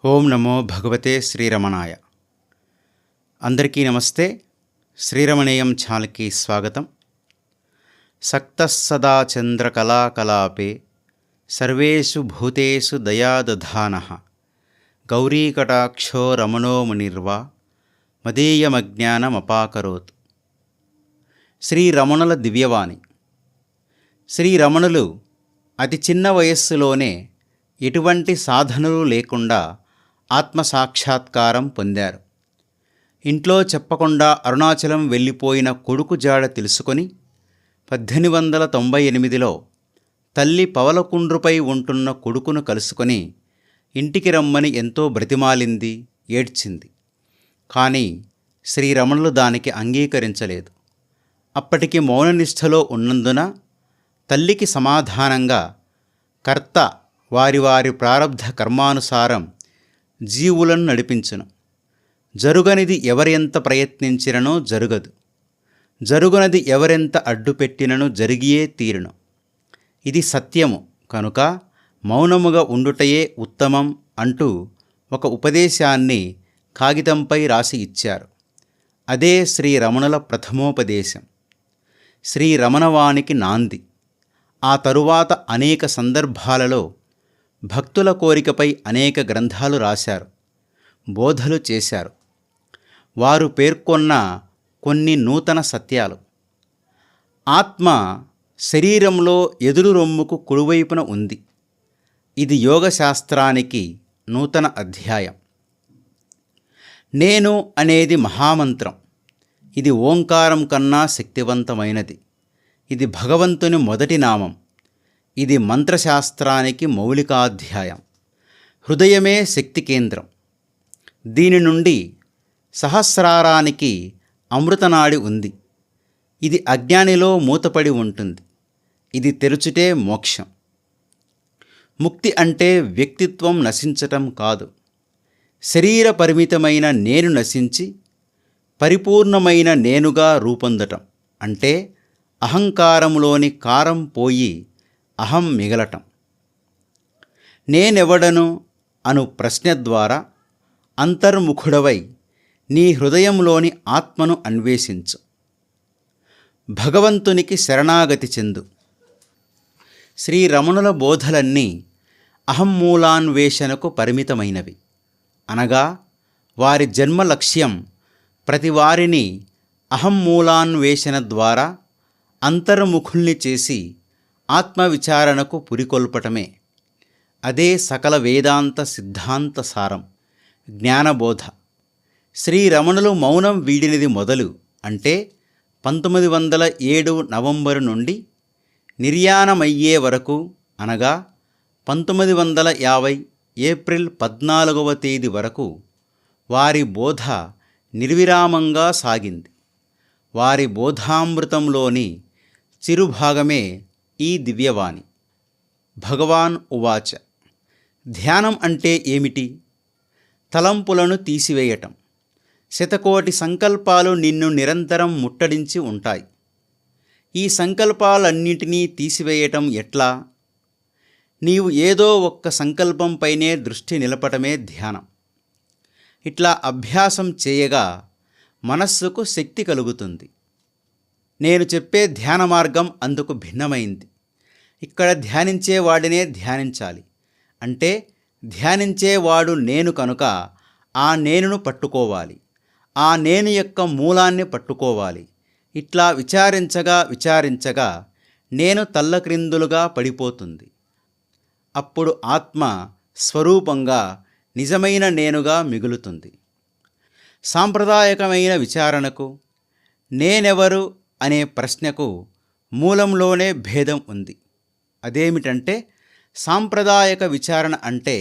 ఓం నమో భగవతే శ్రీరమణాయ. అందరికీ నమస్తే. శ్రీరమణీయం ఛానల్కి స్వాగతం. సక్తః సదా చంద్రకళాకలాపే సర్వేషు భూతేషు దయాదధానః గౌరీకటాక్షో రమణో మునిర్వా మదీయమజ్ఞానమపాకరోత్. శ్రీరమణుల దివ్యవాణి. శ్రీరమణులు అతి చిన్న వయస్సులోనే ఎటువంటి సాధనలు లేకుండా ఆత్మసాక్షాత్కారం పొందారు. ఇంట్లో చెప్పకుండా అరుణాచలం వెళ్ళిపోయిన కొడుకు జాడ తెలుసుకొని 1898లో తల్లి పవలకుండ్రుపై ఉంటున్న కొడుకును కలుసుకొని ఇంటికి రమ్మని ఎంతో బ్రతిమాలింది, ఏడ్చింది. కానీ శ్రీరమణులు దానికి అంగీకరించలేదు. అప్పటికి మౌననిష్టలో ఉన్నందున తల్లికి సమాధానంగా కర్త వారి వారి ప్రారబ్ధ కర్మానుసారం జీవులను నడిపించును. జరుగనిది ఎవరెంత ప్రయత్నించిననో జరుగదు, జరుగునది ఎవరెంత అడ్డుపెట్టినను జరిగియే తీరును. ఇది సత్యము కనుక మౌనముగా ఉండుటయే ఉత్తమం అంటూ ఒక ఉపదేశాన్ని కాగితంపై రాసి ఇచ్చారు. అదే శ్రీరమణుల ప్రథమోపదేశం, శ్రీరమణవానికి నాంది. ఆ తరువాత అనేక సందర్భాలలో భక్తుల కోరికపై అనేక గ్రంథాలు రాశారు, బోధలు చేశారు. వారు పేర్కొన్న కొన్ని నూతన సత్యాలు. ఆత్మ శరీరంలో ఎదురు రొమ్ముకు కుడివైపున ఉంది. ఇది యోగశాస్త్రానికి నూతన అధ్యాయం. నేను అనేది మహామంత్రం. ఇది ఓంకారం కన్నా శక్తివంతమైనది. ఇది భగవంతుని మొదటి నామం. ఇది మంత్రశాస్త్రానికి మౌలికాధ్యాయం. హృదయమే శక్తి కేంద్రం. దీని నుండి సహస్రారానికి అమృతనాడి ఉంది. ఇది అజ్ఞానిలో మూతపడి ఉంటుంది. ఇది తెరుచుటే మోక్షం. ముక్తి అంటే వ్యక్తిత్వం నశించటం కాదు, శరీర పరిమితమైన నేను నశించి పరిపూర్ణమైన నేనుగా రూపొందటం. అంటే అహంకారములోని కారం పోయి అహం మిగలటం. నేనెవడను అను ప్రశ్న ద్వారా అంతర్ముఖుడవై నీ హృదయంలోని ఆత్మను అన్వేషించు. భగవంతునికి శరణాగతి చెందు. శ్రీరమణుల బోధలన్నీ అహమ్మూలాన్వేషణకు పరిమితమైనవి. అనగా వారి జన్మ లక్ష్యం ప్రతివారిని అహమ్మూలాన్వేషణ ద్వారా అంతర్ముఖుల్ని చేసి ఆత్మవిచారణకు పురికొల్పటమే. అదే సకల వేదాంత సిద్ధాంత సారం, జ్ఞానబోధ. శ్రీరమణులు మౌనం వీడినది మొదలు అంటే 1907 నవంబరు నుండి నిర్యాణమయ్యే వరకు, అనగా 1950 ఏప్రిల్ 14వ తేదీ వరకు వారి బోధ నిర్విరామంగా సాగింది. వారి బోధామృతంలోని చిరుభాగమే ఈ దివ్యవాణి. భగవాన్ ఉవాచ. ధ్యానం అంటే ఏమిటి? తలంపులను తీసివేయటం. శతకోటి సంకల్పాలు నిన్ను నిరంతరం ముట్టడించి ఉంటాయి. ఈ సంకల్పాలన్నింటినీ తీసివేయటం ఎట్లా? నీవు ఏదో ఒక్క సంకల్పంపైనే దృష్టి నిలపటమే ధ్యానం. ఇట్లా అభ్యాసం చేయగా మనస్సుకు శక్తి కలుగుతుంది. నేను చెప్పే ధ్యాన మార్గం అందుకు భిన్నమైంది. ఇక్కడ ధ్యానించేవాడినే ధ్యానించాలి. అంటే ధ్యానించేవాడు నేను కనుక ఆ నేనును పట్టుకోవాలి. ఆ నేను యొక్క మూలాన్ని పట్టుకోవాలి. ఇట్లా విచారించగా విచారించగా నేను తల్లక్రిందులుగా పడిపోతుంది. అప్పుడు ఆత్మ స్వరూపంగా నిజమైన నేనుగా మిగులుతుంది. సాంప్రదాయకమైన విచారణకు, నేనెవరు అనే ప్రశ్నకు మూలంలోనే భేదం ఉంది. అదేమిటంటే సాంప్రదాయక విచారణ అంటే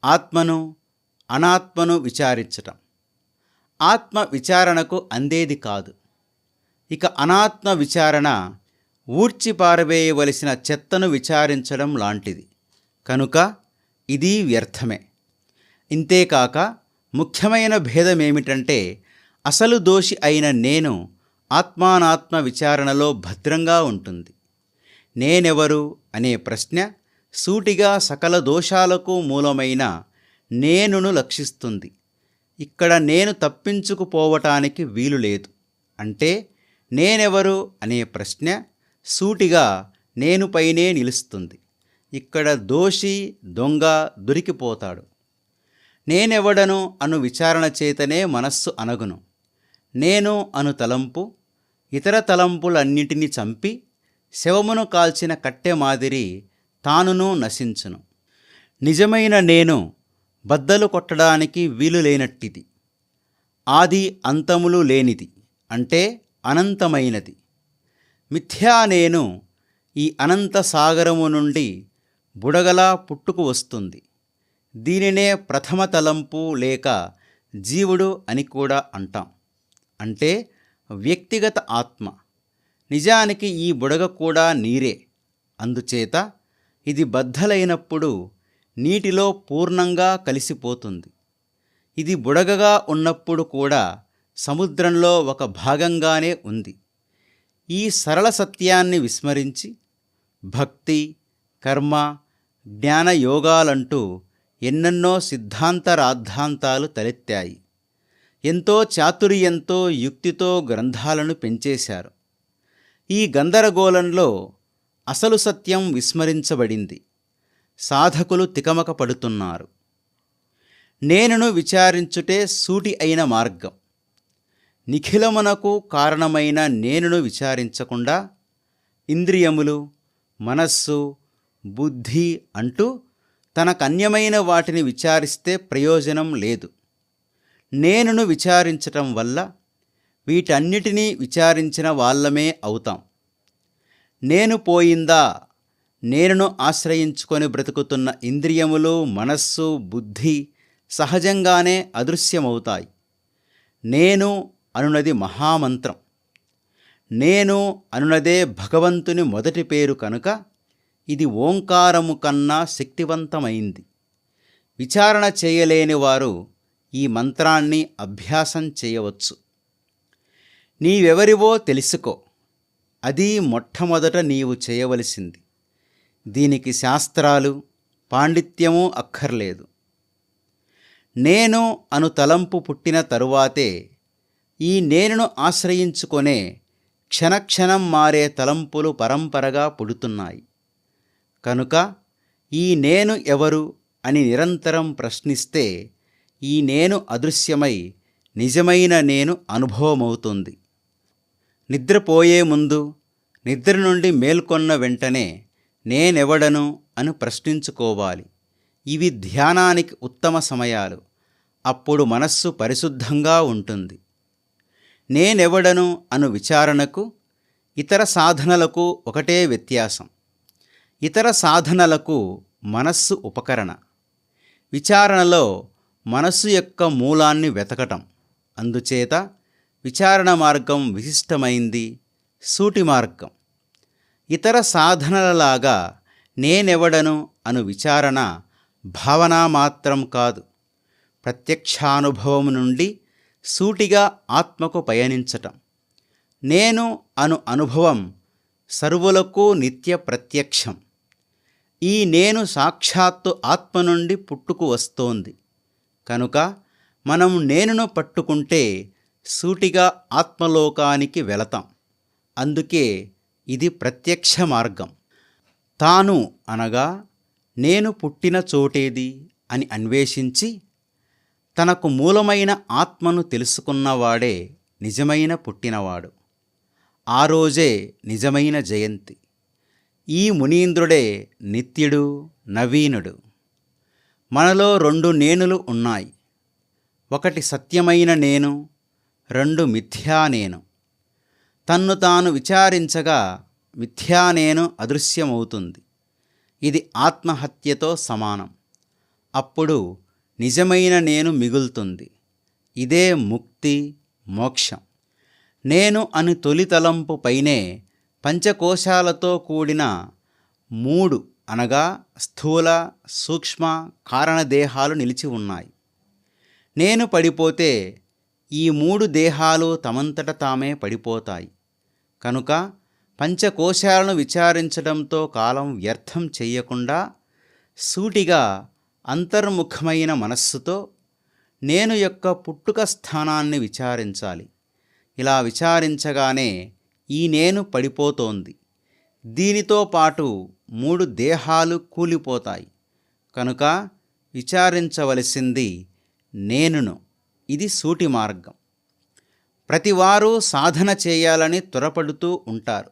ఆత్మను అనాత్మను విచారించటం. ఆత్మ విచారణకు అందేది కాదు. ఇక అనాత్మ విచారణ ఊడ్చి పారవేయవలసిన చెత్తను విచారించడం లాంటిది. కనుక ఇది వ్యర్థమే. ఇంతేకాక ముఖ్యమైన భేదమేమిటంటే అసలు దోషి అయిన నేను ఆత్మానాత్మ విచారణలో భద్రంగా ఉంటుంది. నేనెవరు అనే ప్రశ్న సూటిగా సకల దోషాలకు మూలమైన నేనును లక్షిస్తుంది. ఇక్కడ నేను తప్పించుకుపోవటానికి వీలు లేదు. అంటే నేనెవరు అనే ప్రశ్న సూటిగా నేనుపైనే నిలుస్తుంది. ఇక్కడ దోషి దొంగ దొరికిపోతాడు. నేనెవడను అను విచారణ చేతనే మనస్సు అనగును. నేను అను తలంపు ఇతర తలంపులన్నిటినీ చంపి శవమును కాల్చిన కట్టె మాదిరి తానును నశించును. నిజమైన నేను బద్దలు కొట్టడానికి వీలు లేనట్టిది. ఆది అంతములు లేనిది, అంటే అనంతమైనది. మిథ్యా నేను ఈ అనంత సాగరము నుండి బుడగలా పుట్టుకు వస్తుంది. దీనినే ప్రథమ తలంపు లేక జీవుడు అని కూడా అంటాం. అంటే వ్యక్తిగత ఆత్మ. నిజానికి ఈ బుడగ కూడా నీరే. అందుచేత ఇది బద్దలైనప్పుడు నీటిలో పూర్ణంగా కలిసిపోతుంది. ఇది బుడగగా ఉన్నప్పుడు కూడా సముద్రంలో ఒక భాగంగానే ఉంది. ఈ సరళ సత్యాన్ని విస్మరించి భక్తి, కర్మ, జ్ఞానయోగాలంటూ ఎన్నెన్నో సిద్ధాంత రాద్ధాంతాలు తలెత్తాయి. ఎంతో చాతుర్యంతో యుక్తితో గ్రంథాలను పెంచేశారు. ఈ గందరగోళంలో అసలు సత్యం విస్మరించబడింది. సాధకులు తికమక పడుతున్నారు. నేనును విచారించుటే సూటి అయిన మార్గం. నిఖిలమునకు కారణమైన నేనును విచారించకుండా ఇంద్రియములు, మనస్సు, బుద్ధి అంటూ తనకన్యమైన వాటిని విచారిస్తే ప్రయోజనం లేదు. నేనును విచారించటం వల్ల వీటన్నిటినీ విచారించిన వాళ్ళమే అవుతాం. నేను పోయిందా? నేనును ఆశ్రయించుకొని బ్రతుకుతున్న ఇంద్రియములు, మనస్సు, బుద్ధి సహజంగానే అదృశ్యమవుతాయి. నేను అనునది మహామంత్రం. నేను అనునదే భగవంతుని మొదటి పేరు కనుక ఇది ఓంకారము కన్నా శక్తివంతమైంది. విచారణ చేయలేని వారు ఈ మంత్రాన్ని అభ్యాసం చేయవచ్చు. నీవెవరివో తెలుసుకో, అది మొట్టమొదట నీవు చేయవలసింది. దీనికి శాస్త్రాలు, పాండిత్యము అక్కర్లేదు. నేను అను తలంపు పుట్టిన తరువాతే ఈ నేనును ఆశ్రయించుకొనే క్షణక్షణం మారే తలంపులు పరంపరగా పుడుతున్నాయి. కనుక ఈ నేను ఎవరు అని నిరంతరం ప్రశ్నిస్తే ఈ నేను అదృశ్యమై నిజమైన నేను అనుభవమవుతుంది. నిద్రపోయే ముందు, నిద్ర నుండి మేల్కొన్న వెంటనే నేనెవడను అని ప్రశ్నించుకోవాలి. ఇవి ధ్యానానికి ఉత్తమ సమయాలు. అప్పుడు మనస్సు పరిశుద్ధంగా ఉంటుంది. నేనెవడను అను విచారణకు ఇతర సాధనలకు ఒకటే వ్యత్యాసం. ఇతర సాధనలకు మనస్సు ఉపకరణ. విచారణలో మనస్సు యొక్క మూలాన్ని వెతకటం. అందుచేత విచారణ మార్గం విశిష్టమైంది, సూటి మార్గం. ఇతర సాధనలలాగా నేనెవడను అను విచారణ భావనా మాత్రం కాదు. ప్రత్యక్షానుభవం నుండి సూటిగా ఆత్మకు పయనించటం. నేను అను అనుభవం సర్వులకు నిత్య ప్రత్యక్షం. ఈ నేను సాక్షాత్తు ఆత్మ నుండి పుట్టుకు వస్తోంది. కనుక మనం నేనును పట్టుకుంటే సూటిగా ఆత్మలోకానికి వెళతాం. అందుకే ఇది ప్రత్యక్ష మార్గం. తాను అనగా నేను పుట్టిన చోటేది అని అన్వేషించి తనకు మూలమైన ఆత్మను తెలుసుకున్నవాడే నిజమైన పుట్టినవాడు. ఆ రోజే నిజమైన జయంతి. ఈ మునీంద్రుడే నిత్యుడు, నవీనుడు. మనలో రెండు నేనులు ఉన్నాయి. ఒకటి సత్యమైన నేను, రెండు మిథ్యా నేను. తన్ను తాను విచారించగా మిథ్యా నేను అదృశ్యమవుతుంది. ఇది ఆత్మహత్యతో సమానం. అప్పుడు నిజమైన నేను మిగులుతుంది. ఇదే ముక్తి, మోక్షం. నేను అని తొలి తలంపు పైనే పంచకోశాలతో కూడిన మూడు అనగా స్థూల, సూక్ష్మ, కారణదేహాలు నిలిచి ఉన్నాయి. నేను పడిపోతే ఈ మూడు దేహాలు తమంతట తామే పడిపోతాయి. కనుక పంచకోశాలను విచారించడంతో కాలం వ్యర్థం చెయ్యకుండా సూటిగా అంతర్ముఖమైన మనస్సుతో నేను యొక్క పుట్టుక స్థానాన్ని విచారించాలి. ఇలా విచారించగానే ఈ నేను పడిపోతోంది. దీనితో పాటు 3 దేహాలు కూలిపోతాయి. కనుక విచారించవలసింది నేనును. ఇది సూటి మార్గం. ప్రతివారు సాధన చేయాలని త్వరపడుతూ ఉంటారు.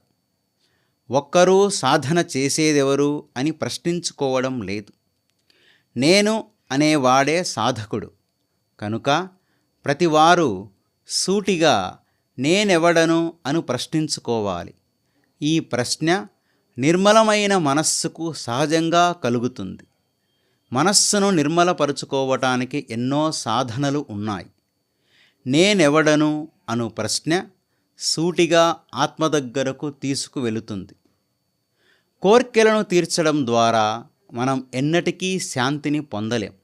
ఒక్కరూ సాధన చేసేదెవరు అని ప్రశ్నించుకోవడం లేదు. నేను అనేవాడే సాధకుడు. కనుక ప్రతివారు సూటిగా నేనెవడను అని ప్రశ్నించుకోవాలి. ఈ ప్రశ్న నిర్మలమైన మనస్సుకు సహజంగా కలుగుతుంది. మనస్సును నిర్మలపరుచుకోవటానికి ఎన్నో సాధనలు ఉన్నాయి. నేనెవడను అను ప్రశ్న సూటిగా ఆత్మ దగ్గరకు తీసుకువెళుతుంది. కోర్కెలను తీర్చడం ద్వారా మనం ఎన్నటికీ శాంతిని పొందలేం.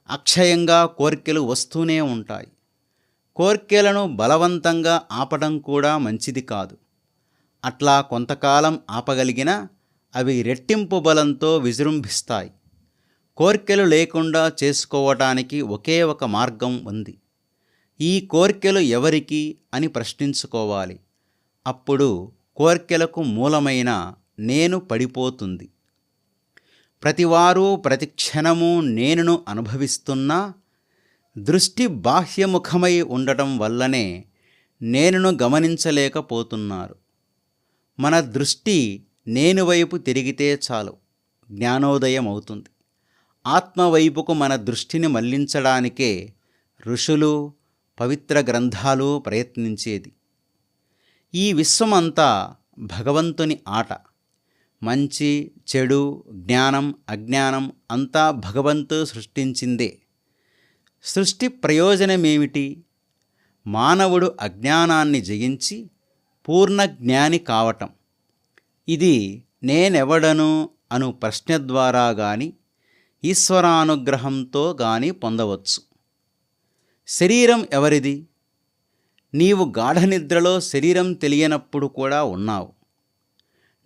అక్షయంగా కోర్కెలు వస్తూనే ఉంటాయి. కోర్కెలను బలవంతంగా ఆపడం కూడా మంచిది కాదు. అట్లా కొంతకాలం ఆపగలిగినా అవి రెట్టింపు బలంతో విజృంభిస్తాయి. కోర్కెలు లేకుండా చేసుకోవటానికి ఒకే ఒక మార్గం ఉంది. ఈ కోర్కెలు ఎవరికి అని ప్రశ్నించుకోవాలి. అప్పుడు కోర్కెలకు మూలమైన నేను పడిపోతుంది. ప్రతివారు ప్రతి క్షణము నేనును అనుభవిస్తున్నా దృష్టి బాహ్యముఖమై ఉండటం వల్లనే నేనును గమనించలేకపోతున్నారు. మన దృష్టి నేను వైపు తిరిగితే చాలు, జ్ఞానోదయం అవుతుంది. ఆత్మవైపుకు మన దృష్టిని మళ్లించడానికే ఋషులు, పవిత్ర గ్రంథాలు ప్రయత్నించేది. ఈ విశ్వమంతా భగవంతుని ఆట. మంచి, చెడు, జ్ఞానం, అజ్ఞానం అంతా భగవంతుడు సృష్టించిందే. సృష్టి ప్రయోజనమేమిటి? మానవుడు అజ్ఞానాన్ని జయించి పూర్ణ జ్ఞాని కావటం. ఇది నేనెవడను అను ప్రశ్న ద్వారా గాని ఈశ్వరానుగ్రహంతో గాని పొందవచ్చు. శరీరం ఎవరిది? నీవు గాఢనిద్రలో శరీరం తెలియనప్పుడు కూడా ఉన్నావు.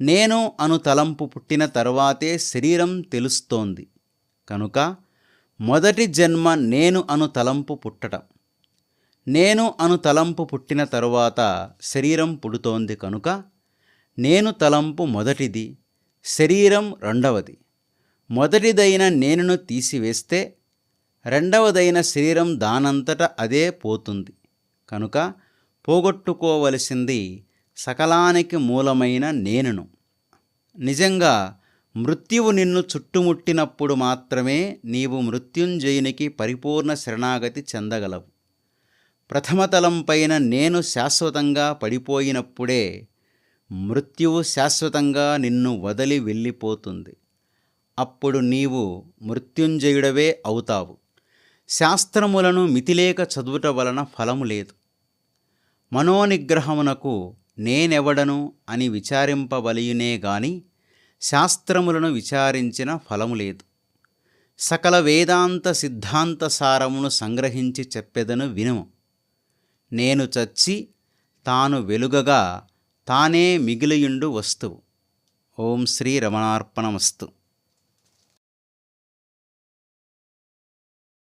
నేను అను తలంపు పుట్టిన తరువాతే శరీరం తెలుస్తోంది. కనుక మొదటి జన్మ నేను అను తలంపు పుట్టడం. నేను అను తలంపు పుట్టిన తరువాత శరీరం పుడుతోంది. కనుక నేను తలంపు మొదటిది, శరీరం రెండవది. మొదటిదైన నేనును తీసివేస్తే రెండవదైన శరీరం దానంతట అదే పోతుంది. కనుక పోగొట్టుకోవలసింది సకలానికి మూలమైన నేనును. నిజంగా మృత్యువు నిన్ను చుట్టుముట్టినప్పుడు మాత్రమే నీవు మృత్యుంజయునికి పరిపూర్ణ శరణాగతి చెందగలవు. ప్రథమతలంపైన నేను శాశ్వతంగా పడిపోయినప్పుడే మృత్యువు శాశ్వతంగా నిన్ను వదిలి వెళ్ళిపోతుంది. అప్పుడు నీవు మృత్యుంజయుడవే అవుతావు. శాస్త్రములను మితిలేక చదువుట వలన ఫలము లేదు. మనోనిగ్రహమునకు నేనెవడను అని విచారింపవలయునే గాని శాస్త్రములను విచారించిన ఫలము లేదు. సకల వేదాంత సిద్ధాంత సారమును సంగ్రహించి చెప్పెదను వినుము. నేను చచ్చి తాను వెలుగగా తానే మిగిలియుండు వస్తువు. ఓం శ్రీ రమణార్పణమస్తు.